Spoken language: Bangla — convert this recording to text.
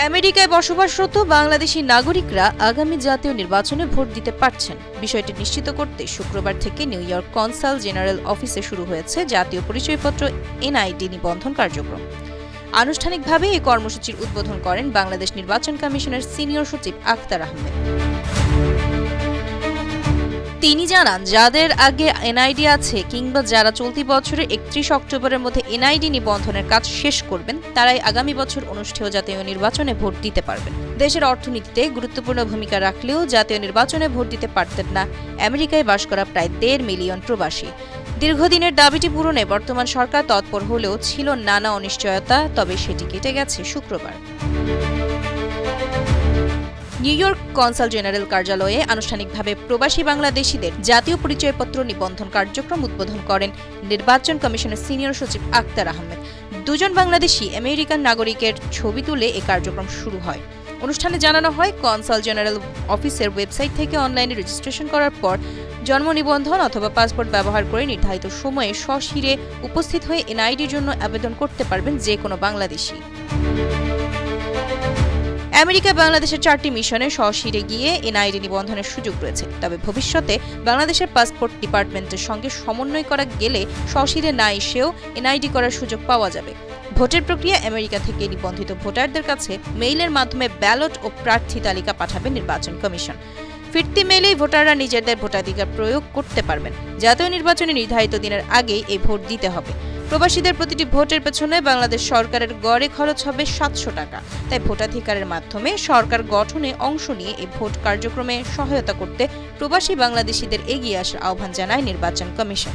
আমেরিকায় বসবাসরত বাংলাদেশি নাগরিকরা আগামী জাতীয় নির্বাচনে ভোট দিতে পারছেন। বিষয়টি নিশ্চিত করতে শুক্রবার থেকে নিউ ইয়র্ক কনসাল জেনারেল অফিসে শুরু হয়েছে জাতীয় পরিচয়পত্র এনআইডি নিবন্ধন কার্যক্রম। আনুষ্ঠানিকভাবে এই কর্মসূচির উদ্বোধন করেন বাংলাদেশ নির্বাচন কমিশনের সিনিয়র সচিব আখতার আহমেদ। তিনি জানান, যাদের আগে এনআইডি আছে কিংবা যারা চলতি বছরের ৩১ অক্টোবরের মধ্যে এনআইডি নিবন্ধনের কাজ শেষ করবেন তারাই আগামী বছর অনুষ্ঠেয় জাতীয় নির্বাচনে ভোট দিতে পারবেন। দেশের অর্থনীতিতে গুরুত্বপূর্ণ ভূমিকা রাখলেও জাতীয় নির্বাচনে ভোট দিতে পারতেন না আমেরিকায় বাস করা প্রায় ১.৫ মিলিয়ন প্রবাসী। দীর্ঘদিনের দাবিটি পূরণে বর্তমান সরকার তৎপর হলেও ছিল নানা অনিশ্চয়তা, তবে সেটি কেটে গেছে শুক্রবার। নিউ ইয়র্ক কনসাল জেনারেল কার্যালয়ে আনুষ্ঠানিকভাবে প্রবাসী বাংলাদেশিদের জাতীয় পরিচয়পত্র নিবন্ধন কার্যক্রম উদ্বোধন করেন নির্বাচন কমিশনের সিনিয়র সচিব আখতার আহমেদ। দুজন বাংলাদেশি আমেরিকান নাগরিকের ছবি তুলে এই কার্যক্রম শুরু হয়। অনুষ্ঠানে জানানো হয়, কনসাল জেনারেল অফিসের ওয়েবসাইট থেকে অনলাইনে রেজিস্ট্রেশন করার পর জন্ম নিবন্ধন অথবা পাসপোর্ট ব্যবহার করে নির্ধারিত সময়ে সশরীরে উপস্থিত হয়ে এনআইডির জন্য আবেদন করতে পারবেন যে কোনো বাংলাদেশি। আমেরিকা বাংলাদেশের ৪টি মিশনে সশরীরে গিয়ে এনআইডি নিবন্ধনের সুযোগ রয়েছে। তবে ভবিষ্যতে বাংলাদেশের পাসপোর্ট ডিপার্টমেন্টের সঙ্গে সমন্বয় করা গেলে সশরীরে না এসেও এনআইডি করার সুযোগ পাওয়া যাবে। ভোটের প্রক্রিয়া আমেরিকা থেকে নিবন্ধিত ভোটারদের কাছে মেইলের মাধ্যমে ব্যালট ও প্রার্থী তালিকা পাঠাবে নির্বাচন কমিশন। ফিরতি মেইলেই ভোটাররা নিজেদের ভোটাধিকার প্রয়োগ করতে পারবেন। জাতীয় নির্বাচনে নির্ধারিত দিনের আগেই এই ভোট দিতে হবে। প্রবাসীদের প্রতিটি ভোটের পেছনে বাংলাদেশ সরকারের গড়ে খরচ হবে ৭০০ টাকা। তাই ভোটাধিকারের মাধ্যমে সরকার গঠনে অংশ নিয়ে এই ভোট কার্যক্রমে সহায়তা করতে প্রবাসী বাংলাদেশিদের এগিয়ে আসার আহ্বান জানায় নির্বাচন কমিশন।